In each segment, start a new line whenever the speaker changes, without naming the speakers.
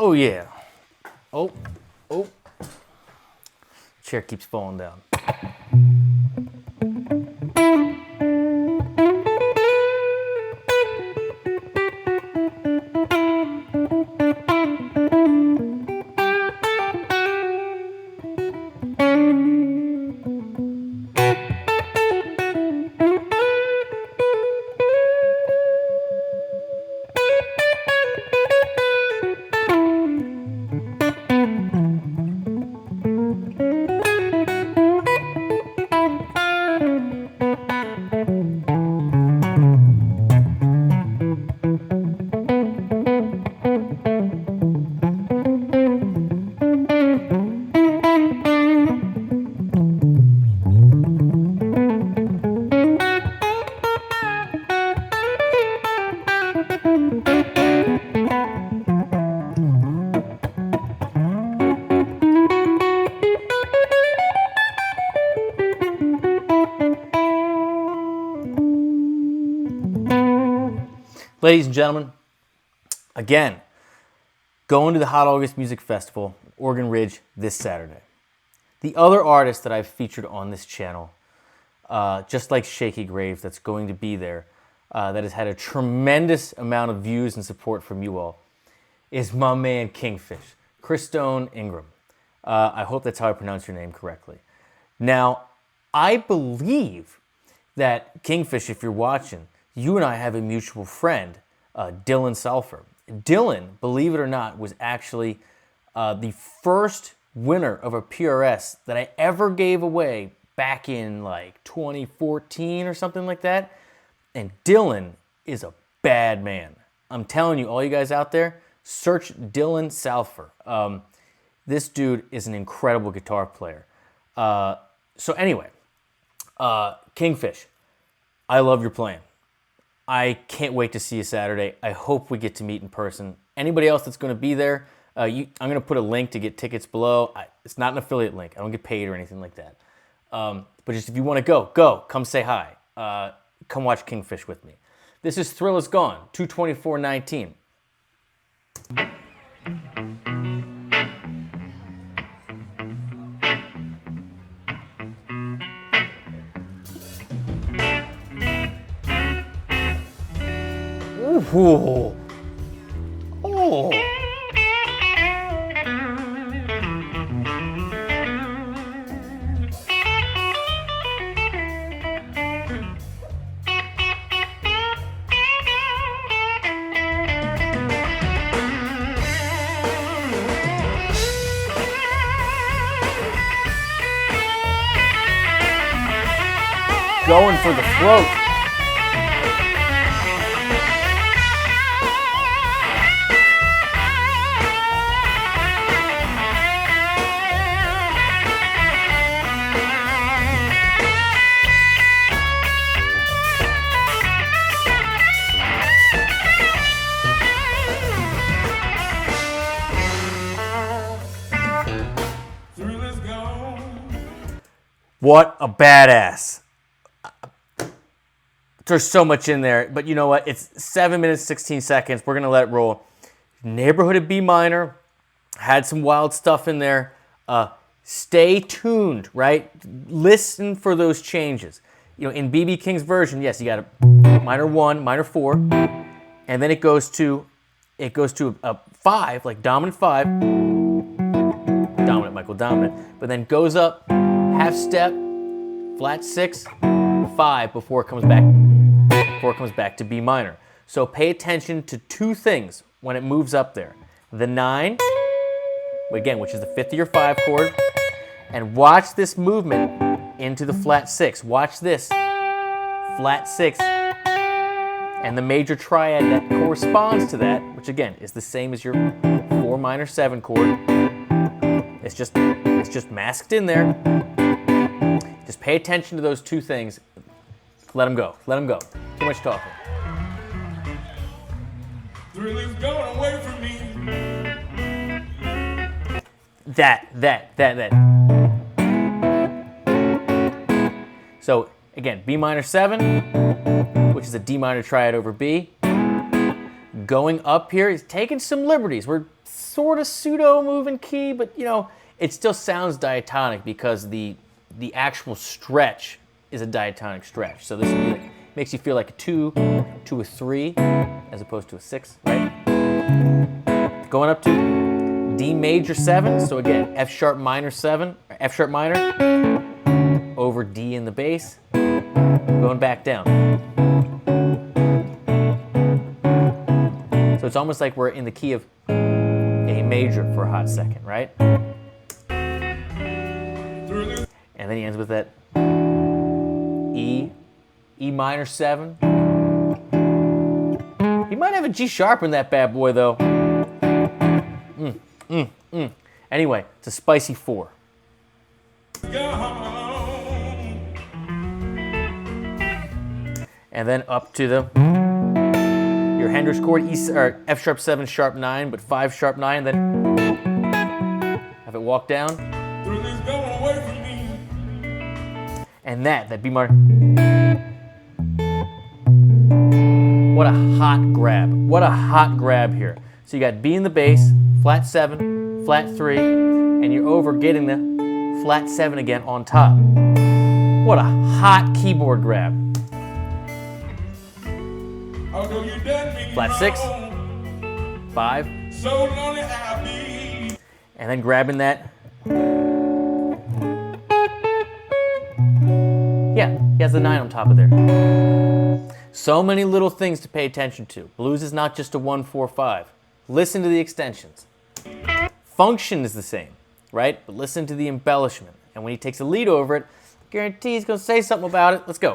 Oh yeah. Oh, oh. Chair keeps falling down. Ladies and gentlemen, again, going to the Hot August Music Festival, Oregon Ridge, this Saturday. The other artist that I've featured on this channel, just like Shaky Grave, that's going to be there, that has had a tremendous amount of views and support from you all, is my man Kingfish, Christone Ingram. I hope that's how I pronounce your name correctly. Now, I believe that Kingfish, if you're watching, you and I have a mutual friend, Dylan Salfer. Dylan, believe it or not, was actually the first winner of a PRS that I ever gave away back in like 2014 or something like that. And Dylan is a bad man. I'm telling you, all you guys out there, search Dylan Salfer. This dude is an incredible guitar player. So anyway, Kingfish, I love your playing. I can't wait to see you Saturday. I hope we get to meet in person. Anybody else that's going to be there, I'm going to put a link to get tickets below. It's not an affiliate link. I don't get paid or anything like that. But just if you want to go. Come say hi. Come watch Kingfish with me. This is Thrill Is Gone, 2/24/19. Ooh. Oh. Going for the throat. What a badass. There's so much in there, but you know what? It's 7 minutes, 16 seconds. We're going to let it roll. Neighborhood of B minor. Had some wild stuff in there. Stay tuned, right? Listen for those changes. You know, in BB King's version, yes, you got a minor 1, minor 4, and then it goes to a 5, like dominant 5. Dominant, Michael, dominant. But then goes up, half step, flat 6, 5 before it comes back to B minor. So pay attention to two things when it moves up there. The 9, again, which is the 5th of your 5 chord, and watch this movement into the flat 6. Watch this, flat 6, and the major triad that corresponds to that, which again is the same as your 4 minor 7 chord. It's just masked in there. Just pay attention to those two things. Let them go. Let them go. Too much talking.
Thrill is going away from me.
That. So again, B minor 7, which is a D minor triad over B. going up here is taking some liberties. We're sort of pseudo moving key, but you know, it still sounds diatonic because the actual stretch is a diatonic stretch. So this makes you feel like a 2 to a 3 as opposed to a 6, right? Going up to D major 7. So again, F sharp minor 7, or F sharp minor over D in the bass, going back down. So it's almost like we're in the key of A major for a hot second, right? And then he ends with that E minor 7. He might have a G sharp in that bad boy though. Anyway, it's a spicy 4. And then up to your Hendrix chord, or F sharp 7 sharp 9, but 5 sharp 9, then have it walk down. And that B minor. What a hot grab. What a hot grab here. So you got B in the bass, flat 7, flat 3, and you're over getting the flat 7 again on top. What a hot keyboard grab. Flat 6, 5, and then grabbing that. Yeah, he has the 9 on top of there. So many little things to pay attention to. Blues is not just a 1-4-5. Listen to the extensions. Function is the same, right? But listen to the embellishment. And when he takes a lead over it, guarantee he's going to say something about it. Let's go.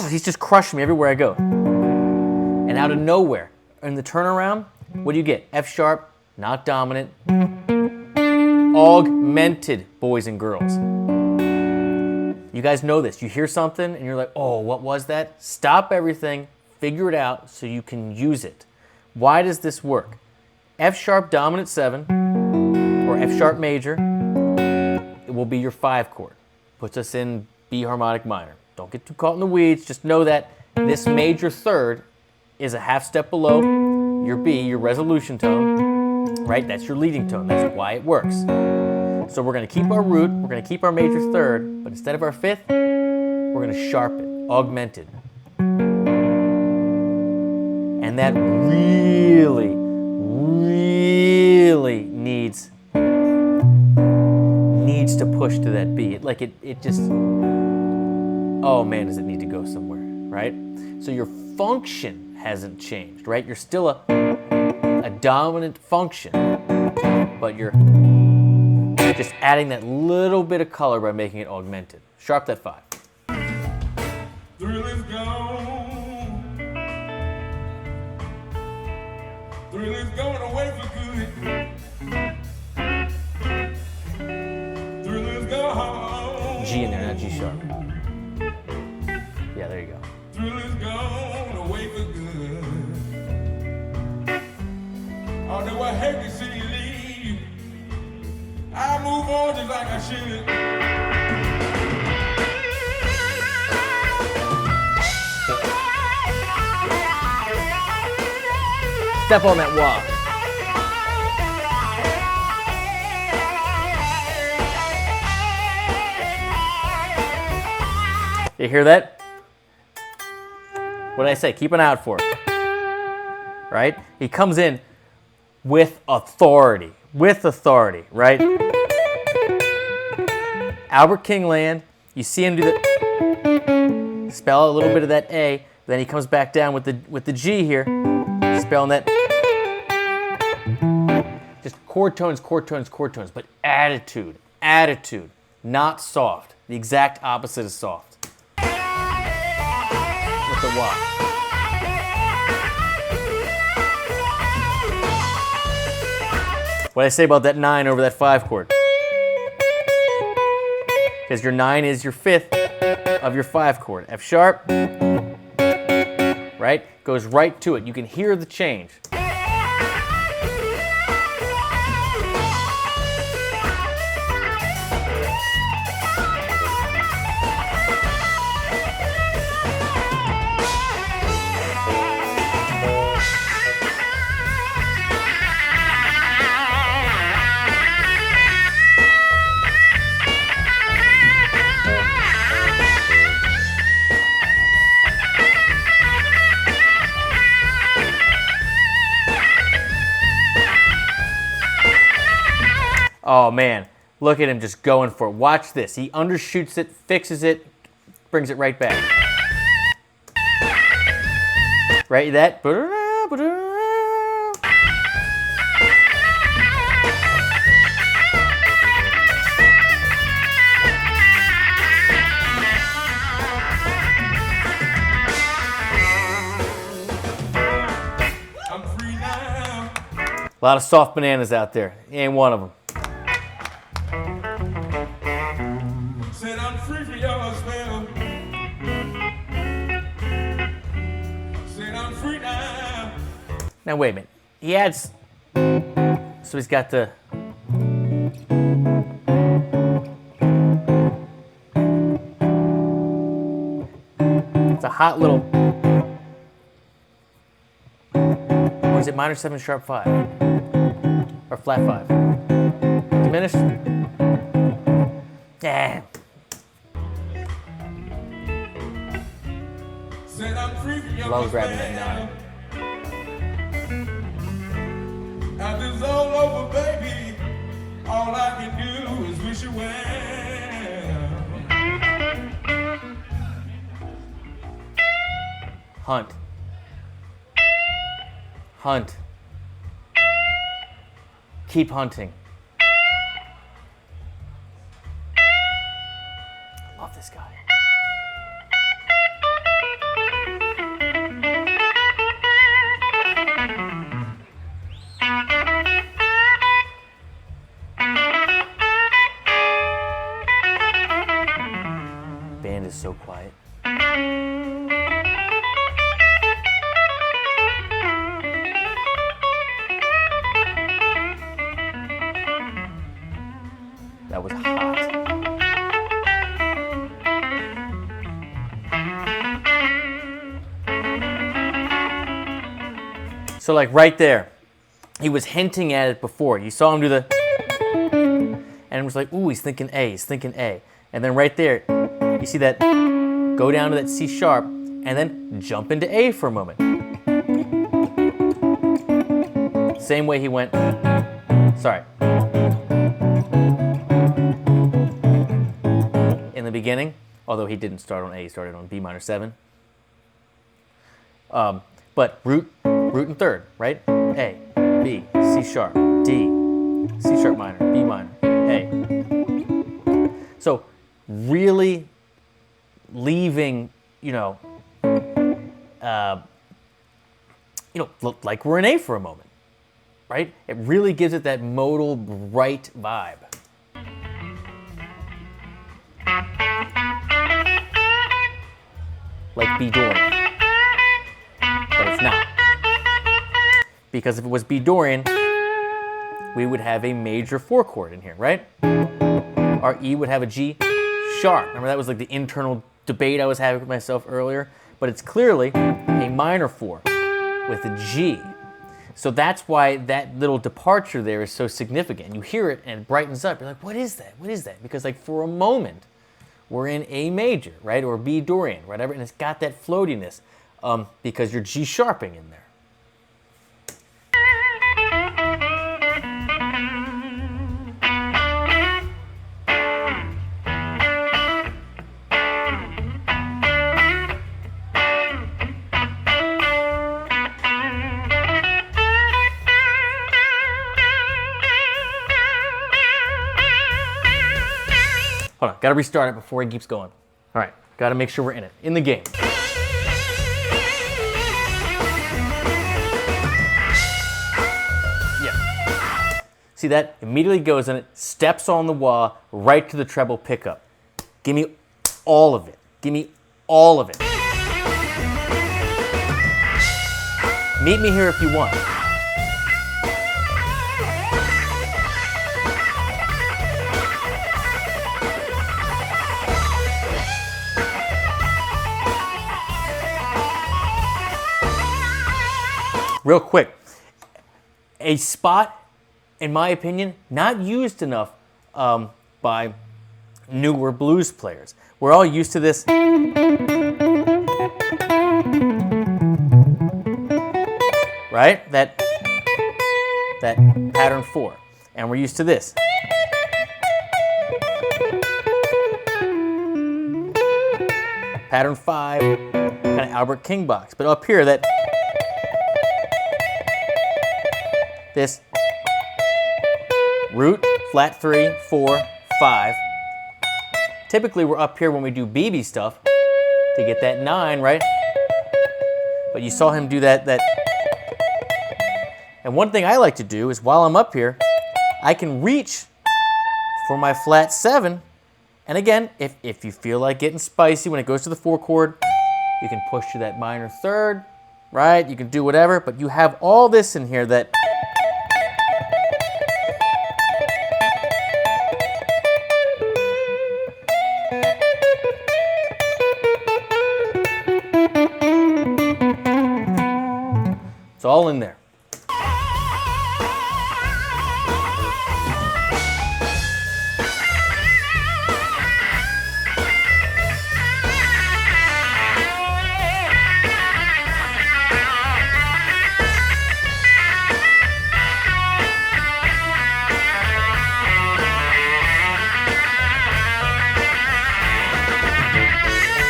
He's just crushing me everywhere I go. And out of nowhere, in the turnaround, what do you get? F sharp, not dominant. Augmented, boys and girls. You guys know this. You hear something and you're like, oh, what was that? Stop everything, figure it out so you can use it. Why does this work? F sharp dominant 7 or F sharp major, it will be your 5 chord. Puts us in B harmonic minor. Don't get too caught in the weeds. Just know that this major third is a half step below your B, your resolution tone, right? That's your leading tone. That's why it works. So we're going to keep our root, we're going to keep our major third, but instead of our 5th, we're going to sharpen, augmented. And that really, really needs to push to that B. Like it just, oh man, does it need to go somewhere, right? So your function hasn't changed, right? You're still a dominant function, but you're just adding that little bit of color by making it augmented. Sharp that 5.
Thrill is gone. Thrill is going away for good. Thrill is gone.
G in there, not G sharp. Yeah, there you go.
Thrill is gone away for good. Although I hate to see you leave, I move on just like I should.
Step on that wah. You hear that? What did I say? Keep an eye out for it. Right? He comes in with authority. With authority, right? Albert King land. You see him do the spell a little bit of that A, then he comes back down with the G here, spelling that. Just chord tones, but attitude, not soft. The exact opposite of soft. With the wah. What did I say about that 9 over that 5 chord? Because your 9 is your 5th of your 5 chord. F sharp, right? Goes right to it. You can hear the change. Oh, man. Look at him just going for it. Watch this. He undershoots it, fixes it, brings it right back. Right? That.
I'm free now.
A lot of soft bananas out there. He ain't one of them.
Said I'm free for your spell. Said I'm free now.
Now, wait a minute. He adds. So he's got the. It's a hot little. Or is it minor 7 sharp 5? Or flat 5? Diminished? Yeah.
Said I'm free for your
Love grabbing that 9.
After it's all over, baby, all I can do is wish you well.
Hunt. Hunt. Keep hunting. I love this guy. Band is so quiet. That was hot. So like right there, he was hinting at it before. You saw him do the, and it was like, ooh, he's thinking A, he's thinking A. And then right there, you see that go down to that C sharp, and then jump into A for a moment. Same way he went, sorry. In the beginning, although he didn't start on A, he started on B minor 7. But root and third, right? A, B, C sharp, D, C sharp minor, B minor, A. So really leaving, like we're in A for a moment, right? It really gives it that modal bright vibe. Like B Dorian, but it's not. Because if it was B Dorian, we would have a major 4 chord in here, right? Our E would have a G sharp. Remember that was like the internal debate I was having with myself earlier? But it's clearly a minor 4 with a G. So that's why that little departure there is so significant. You hear it and it brightens up. You're like, what is that? What is that? Because like for a moment, we're in A major, right? Or B Dorian, whatever, and it's got that floatiness because you're G sharping in there. Hold on, gotta restart it before he keeps going. All right, gotta make sure we're in it, in the game. Yeah. See that? Immediately goes in it, steps on the wah, right to the treble pickup. Give me all of it. Give me all of it. Meet me here if you want. Real quick, a spot, in my opinion, not used enough by newer blues players. We're all used to this. Right? That pattern 4. And we're used to this. pattern 5, kind of Albert King box. But up here, this root, flat 3, 4, 5. Typically, we're up here when we do BB stuff to get that 9, right? But you saw him do that. And one thing I like to do is while I'm up here, I can reach for my flat 7. And again, if you feel like getting spicy when it goes to the 4 chord, you can push to that minor 3rd, right? You can do whatever, but you have all this in here that it's all in there.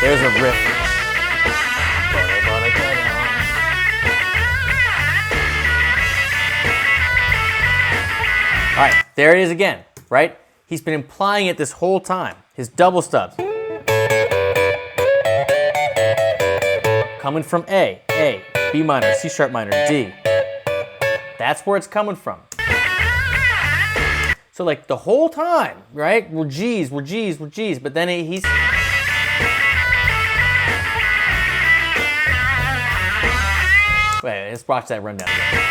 There's a riff. All right, there it is again, right? He's been implying it this whole time. His double stubs. Coming from A, B minor, C sharp minor, D. That's where it's coming from. So like the whole time, right? We're G's, but then he's... Wait, let's watch that rundown again.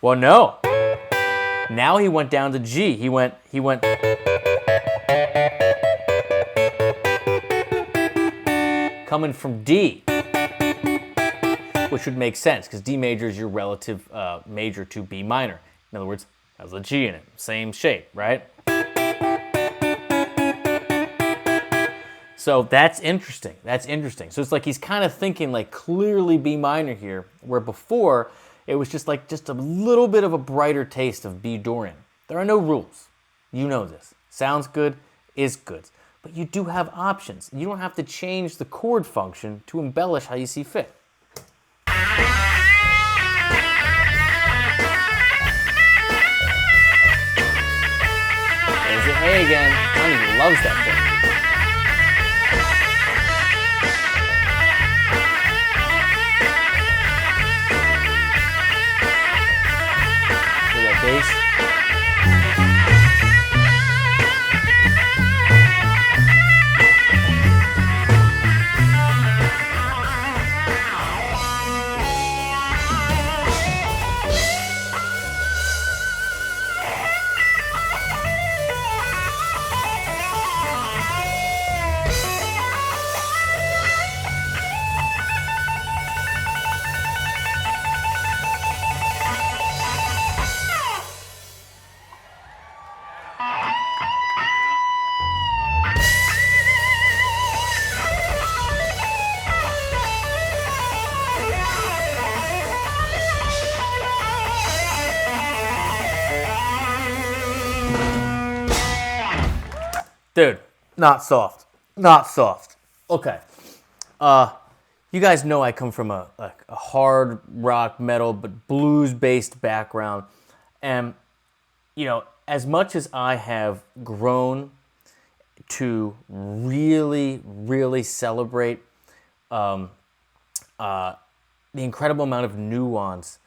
Well, no. Now he went down to G. He went coming from D, which would make sense because D major is your relative major to B minor. In other words, has a G in it, same shape, right? So that's interesting. So it's like he's kind of thinking like clearly B minor here, where before it was just a little bit of a brighter taste of B Dorian. There are no rules. You know this. Sounds good is good. But you do have options. You don't have to change the chord function to embellish how you see fit. There's an A again. Honey loves that thing. Bass. Dude, not soft. Okay. You guys know I come from a hard rock, metal, but blues-based background. And, you know, as much as I have grown to really, really celebrate the incredible amount of nuance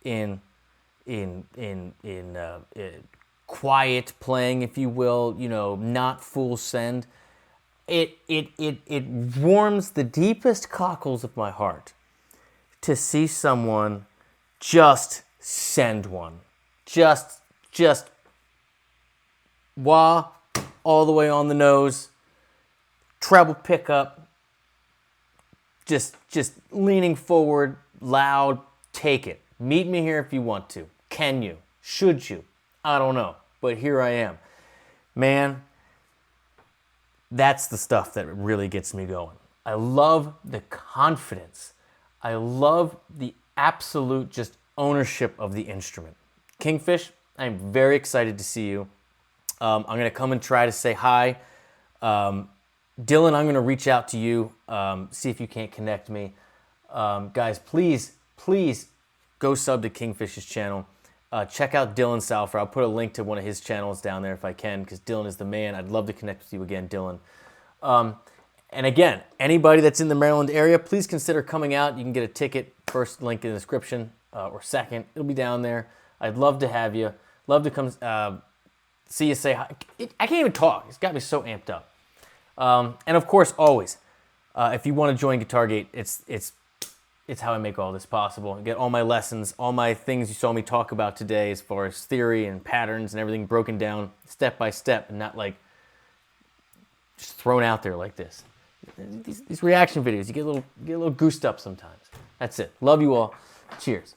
in quiet playing, if you will, you know, not full send. It warms the deepest cockles of my heart to see someone just send one. Just wah, all the way on the nose, treble pickup, just leaning forward, loud, take it. Meet me here if you want to. Can you? Should you? I don't know, but here I am. Man, that's the stuff that really gets me going. I love the confidence. I love the absolute just ownership of the instrument. Kingfish, I'm very excited to see you. I'm going to come and try to say hi Dylan, I'm going to reach out to you, see if you can't connect me. Guys, please go sub to Kingfish's channel. Check out Dylan Salfer. I'll put a link to one of his channels down there if I can, because Dylan is the man. I'd love to connect with you again, Dylan. And again, anybody that's in the Maryland area, please consider coming out. You can get a ticket, first link in the description, or second. It'll be down there. I'd love to have you. Love to come see you, say hi. I can't even talk. It's got me so amped up. And of course, always, if you want to join GuitarGate, it's how I make all this possible. Get all my lessons, all my things you saw me talk about today as far as theory and patterns and everything broken down step by step and not like just thrown out there like this. These reaction videos, you get a little goosed up sometimes. That's it. Love you all. Cheers.